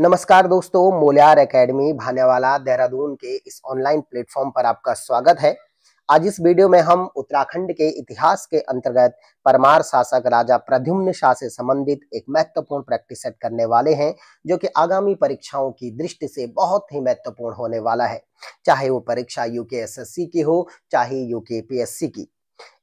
नमस्कार दोस्तों, मोल्यार एकेडमी भानेवाला देहरादून के इस ऑनलाइन प्लेटफॉर्म पर आपका स्वागत है। आज इस वीडियो में हम उत्तराखंड के इतिहास के अंतर्गत परमार शासक राजा प्रद्युम्न शाह से संबंधित एक महत्वपूर्ण प्रैक्टिस सेट करने वाले हैं, जो कि आगामी परीक्षाओं की दृष्टि से बहुत ही महत्वपूर्ण होने वाला है, चाहे वो परीक्षा यूकेएसएससी की हो, चाहे यूकेपीएससी की।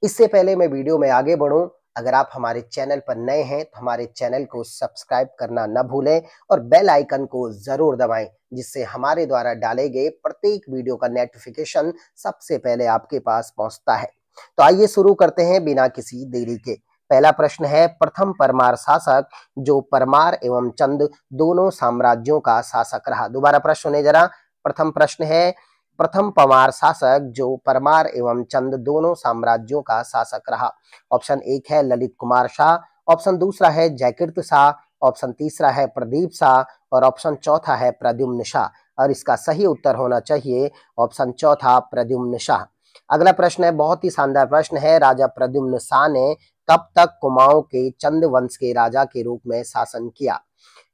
इससे पहले मैं वीडियो में आगे बढ़ूं, अगर आप हमारे चैनल पर नए हैं तो हमारे चैनल को सब्सक्राइब करना न भूलें और बेल आइकन को जरूर दबाएं, जिससे हमारे द्वारा डाले गए प्रत्येक वीडियो का नोटिफिकेशन सबसे पहले आपके पास पहुंचता है। तो आइए शुरू करते हैं बिना किसी देरी के। पहला प्रश्न है, प्रथम परमार शासक जो परमार एवं चंद दोनों साम्राज्यों का शासक रहा। दोबारा प्रश्न सुने जरा। प्रथम प्रश्न है, प्रथम परमार शासक जो परमार एवं चंद दोनों साम्राज्यों का शासक रहा। ऑप्शन एक है ललित कुमार शाह, ऑप्शन दूसरा है जयकीर्त शाह, ऑप्शन तीसरा है प्रदीप शाह और ऑप्शन चौथा है प्रद्युम्न शाह। और इसका सही उत्तर होना चाहिए ऑप्शन चौथा प्रद्युम्न शाह। अगला प्रश्न है, बहुत ही शानदार प्रश्न है, राजा प्रद्युम्न शाह ने कब तक कुमाऊं के चंद वंश के राजा के रूप में शासन किया।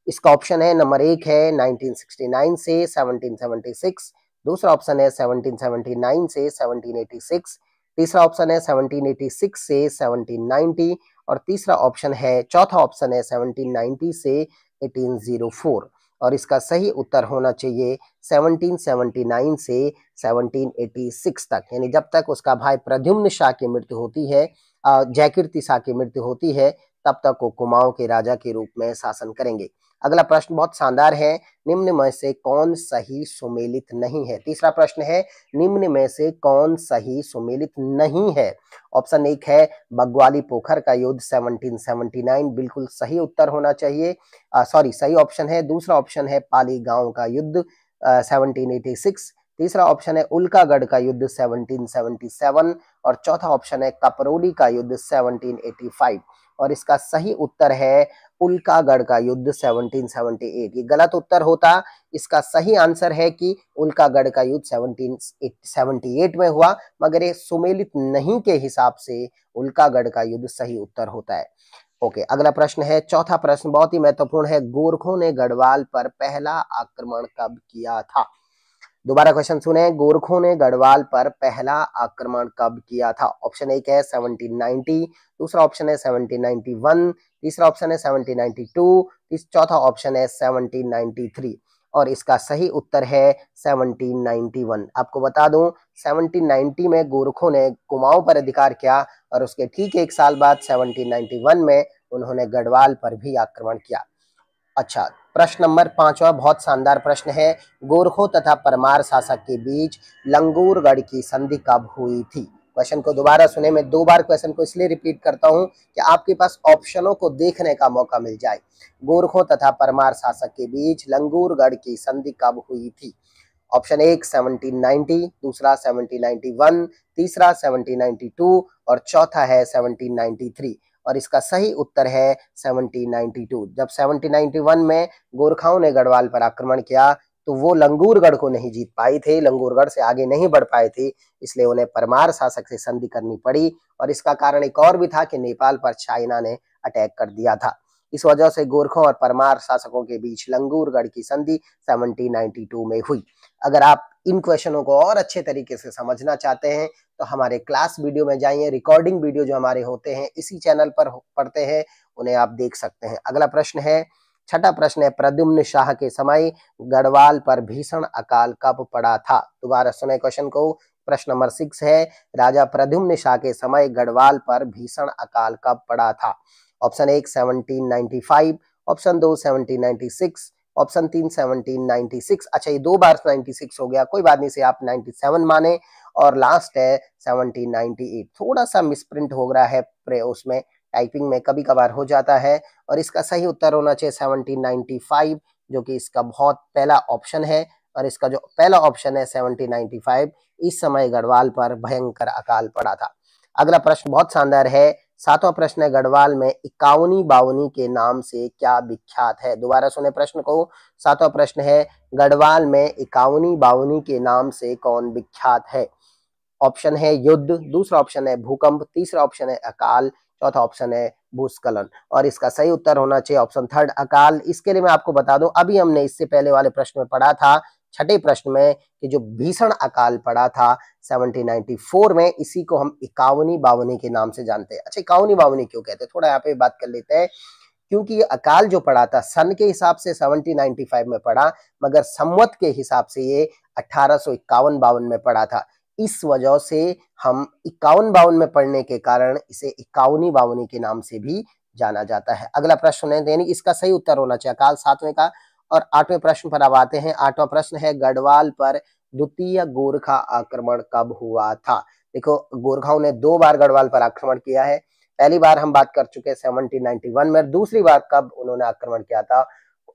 इसका ऑप्शन है नंबर एक है 1969 से 1776, दूसरा ऑप्शन है 1779 से 1786, तीसरा ऑप्शन है 1786 से 1790 और तीसरा ऑप्शन है चौथा ऑप्शन है 1790 से 1804। और इसका सही उत्तर होना चाहिए 1779 से 1786 तक, यानी जब तक उसका भाई प्रद्युम्न शाह की मृत्यु होती है, जयकीर्ति शाह की मृत्यु होती है, तब तक वो कुमाऊं के राजा के रूप में शासन करेंगे। अगला प्रश्न बहुत शानदार है, निम्न में से कौन सही सुमेलित नहीं है। तीसरा प्रश्न है, निम्न में से कौन सही सुमेलित नहीं है। ऑप्शन एक है बग्वाली पोखर का युद्ध 1779, बिल्कुल सही उत्तर होना चाहिए, सही ऑप्शन है। दूसरा ऑप्शन है पाली गांव का युद्ध 1786, तीसरा ऑप्शन है उल्कागढ़ का युद्ध 1777 और चौथा ऑप्शन है कपरोली का युद्ध 1785। और इसका सही उत्तर है उल्कागढ़ का युद्ध 1778। ये गलत उत्तर होता, इसका सही आंसर है कि उल्कागढ़ का युद्ध 1778 में हुआ, मगर ये सुमेलित नहीं के हिसाब से उल्कागढ़ का युद्ध सही उत्तर होता है। ओके, अगला प्रश्न है, चौथा प्रश्न बहुत ही महत्वपूर्ण है, गोरखों ने गढ़वाल पर पहला आक्रमण कब किया था। दोबारा क्वेश्चन सुने, गोरखों ने गढ़वाल पर पहला आक्रमण कब किया था। ऑप्शन एक है 1790, दूसरा ऑप्शन है 1791, तीसरा ऑप्शन है 1792, चौथा ऑप्शन है 1793 और इसका सही उत्तर है 1791। आपको बता दूं 1790 में गोरखों ने कुमाऊं पर अधिकार किया और उसके ठीक एक साल बाद 1791 में उन्होंने गढ़वाल पर भी आक्रमण किया। अच्छा, प्रश्न नंबर 5वां बहुत शानदार प्रश्न है, गोरखों तथा परमार शासक के बीच लंगूरगढ़ की संधि कब हुई थी। क्वेश्चन को दोबारा सुने, मैं दो बार क्वेश्चन को इसलिए रिपीट करता हूं कि आपके पास ऑप्शनों को देखने का मौका मिल जाए। गोरखों तथा परमार शासक के बीच लंगूरगढ़ की संधि कब हुई थी। ऑप्शन एक 1790, दूसरा 1791, तीसरा 1792 और चौथा है 1793 और इसका सही उत्तर है 1792। जब 1791 में गोरखाओं ने गढ़वाल पर आक्रमण किया तो वो लंगूरगढ़ को नहीं जीत पाए थे, लंगूरगढ़ से आगे नहीं बढ़ पाए थे, इसलिए उन्हें परमार शासक से संधि करनी पड़ी। और इसका कारण एक और भी था कि नेपाल पर चाइना ने अटैक कर दिया था। इस वजह से गोरखों और परमार शासकों के बीच लंगूरगढ़ की संधि 1792 में हुई। अगर आप इन क्वेश्चनों को और अच्छे तरीके से समझना चाहते हैं तो हमारे क्लास वीडियो में जाइए, रिकॉर्डिंग वीडियो जो हमारे होते हैं इसी चैनल पर पढ़ते हैं, उन्हें आप देख सकते हैं। अगला प्रश्न है, छठा प्रश्न है, प्रद्युम्न शाह के समय गढ़वाल पर भीषण अकाल कब पड़ा था। दोबारा सुने क्वेश्चन को। प्रश्न नंबर 6 है, राजा प्रद्युम्न शाह के समय गढ़वाल पर भीषण अकाल कब पड़ा था। ऑप्शन एक 1795, ऑप्शन दो 1796, ऑप्शन तीन 1796। अच्छा, ये दो बार 96 हो गया, कोई बात नहीं, से आप 97 माने। और लास्ट है 1798। थोड़ा सा मिसप्रिंट हो रहा है उसमें, टाइपिंग में कभी कभार हो जाता है और इसका सही उत्तर होना चाहिए 1795, जो कि इसका बहुत पहला ऑप्शन है। और इसका जो पहला ऑप्शन है 1795, इस समय गढ़वाल पर भयंकर अकाल पड़ा था। अगला प्रश्न बहुत शानदार है, सातवां प्रश्न है, गढ़वाल में इक्यावनी बावनी के नाम से क्या विख्यात है। दोबारा सुने प्रश्न को। सातवां प्रश्न है, गढ़वाल में इक्यावनी बावनी के नाम से कौन विख्यात है। ऑप्शन है युद्ध, दूसरा ऑप्शन है भूकंप, तीसरा ऑप्शन है अकाल चौथा ऑप्शन है भूस्खलन और इसका सही उत्तर होना चाहिए ऑप्शन थर्ड अकाल। इसके लिए मैं आपको बता दूं, अभी हमने इससे पहले वाले प्रश्न में पढ़ा था, छठे प्रश्न में, कि जो भीषण अकाल पड़ा था 1794 में, इसी को हम इक्यावनी बावनी के नाम से जानते हैं। अच्छा, इक्यावनी बावनी क्यों कहते हैं, थोड़ा यहाँ पे बात कर लेते हैं। क्योंकि ये अकाल जो पड़ा था सन के हिसाब से 1795 में पड़ा, मगर संवत के हिसाब से ये 1851-52 में पड़ा था। इस वजह से हम 51-52 में पढ़ने के कारण इसे इक्यावनी बावनी के नाम से भी जाना जाता है। अगला प्रश्न है, यानी इसका सही उत्तर होना चाहिए अकाल, सातवें का। और आठवें प्रश्न पर अब आते हैं। आठवां प्रश्न है, गढ़वाल पर द्वितीय गोरखा आक्रमण कब हुआ था। देखो, गोरखाओं ने 2 बार गढ़वाल पर आक्रमण किया है। पहली बार हम बात कर चुके हैं 1791 में, दूसरी बार कब उन्होंने आक्रमण किया था।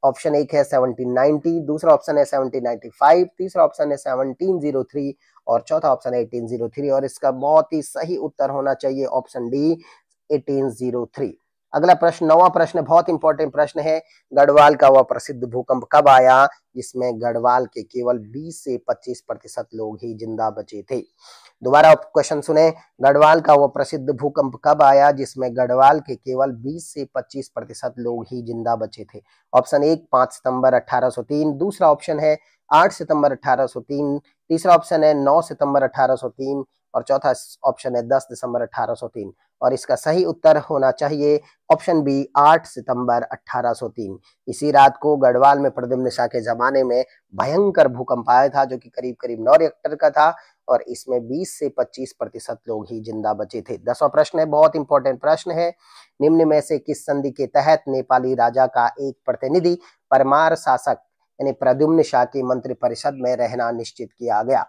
ऑप्शन एक है 1790, दूसरा ऑप्शन है 1795, तीसरा ऑप्शन है 1703 और चौथा ऑप्शन है 1803 और इसका बहुत ही सही उत्तर होना चाहिए ऑप्शन डी 1803। अगला प्रश्न, नौवां प्रश्न, बहुत इंपॉर्टेंट प्रश्न है। गढ़वाल का वह प्रसिद्ध भूकंप कब आया जिसमें गढ़वाल के केवल 20 से 25% लोग ही जिंदा बचे थे। दोबारा क्वेश्चन सुने, गढ़वाल का वह प्रसिद्ध भूकंप कब आया जिसमें गढ़वाल के केवल 20 से 25% लोग ही जिंदा बचे थे। ऑप्शन एक 5 सितंबर 1803, दूसरा ऑप्शन है 8 सितंबर 1803, तीसरा ऑप्शन है 9 सितंबर 1803 और चौथा ऑप्शन है 10 दिसंबर 1803 और इसका सही उत्तर होना चाहिए ऑप्शन बी 8 सितंबर 1803। इसी रात को गढ़वाल में प्रद्युम्न शाह के जमाने में भयंकर भूकंप आया था, जो कि करीब करीब 9 रिक्टर का था और इसमें 20 से 25% लोग ही जिंदा बचे थे। 10वां प्रश्न है, बहुत इंपॉर्टेंट प्रश्न है। निम्न में से किस संधि के तहत नेपाली राजा का एक प्रतिनिधि परमार शासक यानी प्रद्युम्न शाह की मंत्रिपरिषद में रहना निश्चित किया गया।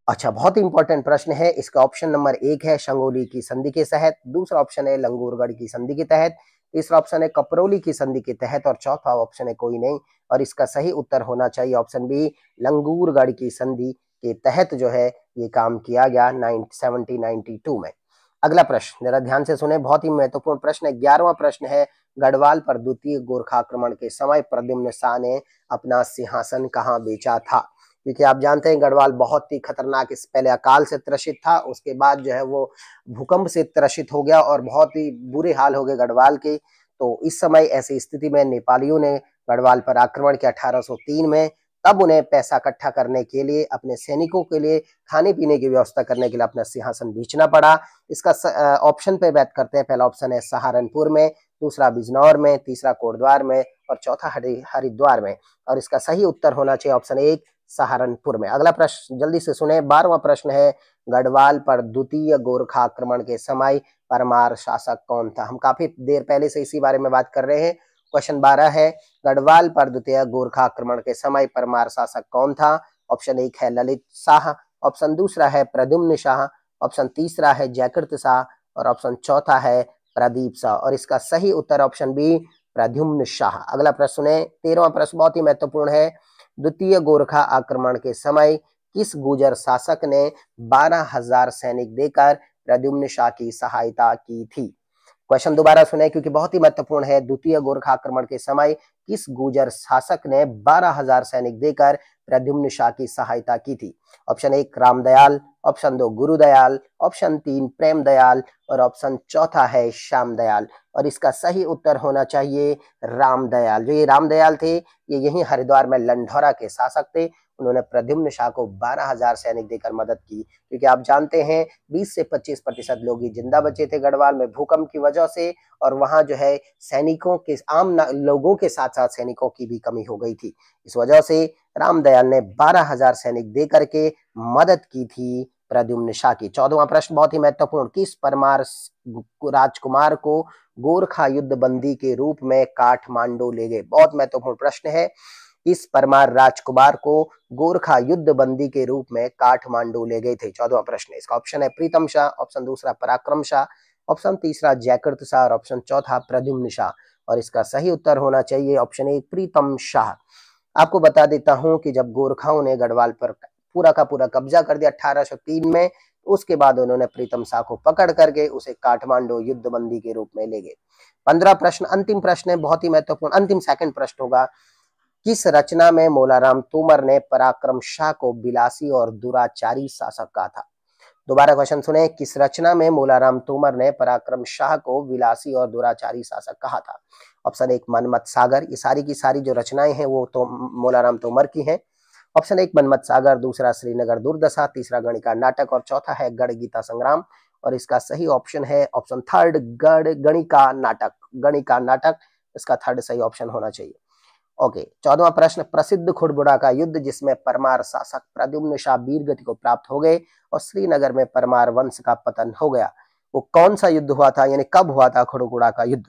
अच्छा, बहुत इंपॉर्टेंट प्रश्न है। इसका ऑप्शन नंबर एक है शंगोली की संधि के तहत, दूसरा ऑप्शन है लंगूरगढ़ की संधि के तहत, तीसरा ऑप्शन है कपरौली की संधि के तहत और चौथा ऑप्शन है कोई नहीं और इसका सही उत्तर होना चाहिए ऑप्शन बी लंगूरगढ़ की संधि के तहत जो है ये काम किया गया 1792 में। अगला प्रश्न जरा ध्यान से सुने, बहुत ही महत्वपूर्ण प्रश्न है। 11वां प्रश्न है, गढ़वाल पर द्वितीय गोरखा आक्रमण के समय प्रद्युम्न शाह ने अपना सिंहासन कहाँ बेचा था। क्योंकि आप जानते हैं गढ़वाल बहुत ही खतरनाक, इस पहले अकाल से त्रसित था, उसके बाद जो है वो भूकंप से त्रसित हो गया और बहुत ही बुरे हाल हो गए गढ़वाल के। तो इस समय ऐसी स्थिति में नेपालियों ने गढ़वाल पर आक्रमण किया 1803 में। तब उन्हें पैसा इकट्ठा करने के लिए, अपने सैनिकों के लिए खाने पीने की व्यवस्था करने के लिए अपना सिंहासन बेचना पड़ा। इसका ऑप्शन पे बात करते हैं। पहला ऑप्शन है सहारनपुर में, दूसरा बिजनौर में, तीसरा कोटद्वार में और चौथा हरिद्वार में और इसका सही उत्तर होना चाहिए ऑप्शन एक सहारनपुर में। अगला प्रश्न जल्दी से सुने, 12वां प्रश्न है, गढ़वाल पर द्वितीय गोरखा आक्रमण के समय परमार शासक कौन था। हम काफी देर पहले से इसी बारे में बात कर रहे हैं। क्वेश्चन 12 है, गढ़वाल पर द्वितीय गोरखा आक्रमण के समय परमार शासक कौन था। ऑप्शन एक है ललित शाह, ऑप्शन दूसरा है प्रद्युम्न शाह, ऑप्शन तीसरा है जयकृत शाह और ऑप्शन चौथा है प्रदीप शाह और इसका सही उत्तर ऑप्शन बी प्रद्युम्न शाह। अगला प्रश्न है 13वां प्रश्न, बहुत ही महत्वपूर्ण है। द्वितीय गोरखा आक्रमण के समय किस गुर्जर शासक ने 12,000 सैनिक देकर प्रद्युम्न शाह की सहायता की थी। क्वेश्चन दोबारा सुने क्योंकि बहुत ही महत्वपूर्ण है। द्वितीय गोरखा आक्रमण के समय किस गुर्जर शासक ने 12,000 सैनिक देकर प्रद्युम्न शाह की सहायता की थी। ऑप्शन एक रामदयाल, ऑप्शन दो गुरुदयाल, ऑप्शन तीन प्रेमदयाल और ऑप्शन चौथा है श्यामदयाल और इसका सही उत्तर होना चाहिए रामदयाल। जो ये रामदयाल थे ये यही हरिद्वार में लंढौरा के शासक थे। उन्होंने प्रद्युम्न शाह को 12,000 सैनिक देकर मदद की क्योंकि आप जानते हैं 20 से 25% लोग ही जिंदा बचे थे गढ़वाल में भूकंप की वजह से और वहां जो है सैनिकों के आम लोगों के साथ साथ सैनिकों की भी कमी हो गई थी। इस वजह से रामदयाल ने 12,000 सैनिक दे करके मदद की थी प्रद्युम्न शाह की। 14वां प्रश्न बहुत ही महत्वपूर्ण, किस परमार राजकुमार को गोरखा युद्ध बंदी के रूप में काठमांडू ले गए। बहुत महत्वपूर्ण प्रश्न है। इस परमार राजकुमार को गोरखा युद्ध बंदी के रूप में काठमांडू ले गए थे। 14वां प्रश्न, इसका ऑप्शन है प्रीतम शाह, ऑप्शन दूसरा पराक्रम शाह, ऑप्शन तीसरा जयकृत शाह और ऑप्शन चौथा प्रद्युम्न शाह और इसका सही उत्तर होना चाहिए ऑप्शन ए प्रीतम शाह। आपको बता देता हूं कि जब गोरखाओं ने गढ़वाल पर पूरा का पूरा कब्जा कर दिया 1803 में, उसके बाद उन्होंने प्रीतम शाह को पकड़ करके उसे काठमांडू युद्ध बंदी के रूप में ले गए। 15 प्रश्न अंतिम प्रश्न है, बहुत ही महत्वपूर्ण, अंतिम सेकंड प्रश्न होगा। किस रचना में मोलाराम तोमर ने पराक्रम शाह को बिलासी और दुराचारी शासक कहा था। दोबारा क्वेश्चन सुने, किस रचना में मूलाराम तोमर ने पराक्रम शाह को विलासी और दुराचारी शासक कहा था? ऑप्शन 1 मनमत सागर, ये सारी की सारी जो रचनाएं हैं वो तो मूलाराम तोमर की हैं। ऑप्शन 1 मनमत सागर, दूसरा श्रीनगर दुर्दशा, तीसरा गणिका नाटक और चौथा है गढ़ गीता संग्राम। और इसका सही ऑप्शन है ऑप्शन थर्ड गणिका नाटक। गणिका नाटक इसका थर्ड सही ऑप्शन होना चाहिए। ओके, 14वां प्रश्न, प्रसिद्ध खुड़बुड़ा का युद्ध जिसमें परमार शासक प्रद्युम्न शाह वीरगति को प्राप्त हो गए और श्रीनगर में परमार वंश का पतन हो गया, वो कौन सा युद्ध हुआ था, यानी कब हुआ था खुड़बुड़ा का युद्ध?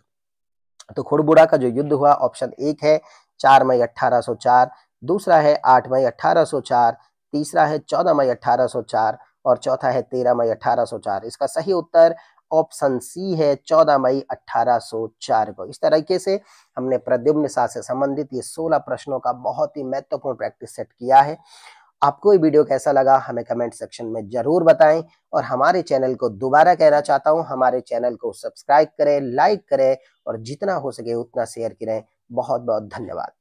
तो खुड़बुड़ा का जो युद्ध हुआ, ऑप्शन 1 है 4 मई 1804, दूसरा है 8 मई 1804, तीसरा है 14 मई 1804 और चौथा है 13 मई 1804। इसका सही उत्तर ऑप्शन सी है 14 मई 1804 को। इस तरीके से हमने प्रद्युम्न शाह से संबंधित ये 16 प्रश्नों का बहुत ही महत्वपूर्ण प्रैक्टिस सेट किया है। आपको ये वीडियो कैसा लगा हमें कमेंट सेक्शन में जरूर बताएं और हमारे चैनल को दोबारा कहना चाहता हूं, हमारे चैनल को सब्सक्राइब करें, लाइक करें और जितना हो सके उतना शेयर करें। बहुत बहुत धन्यवाद।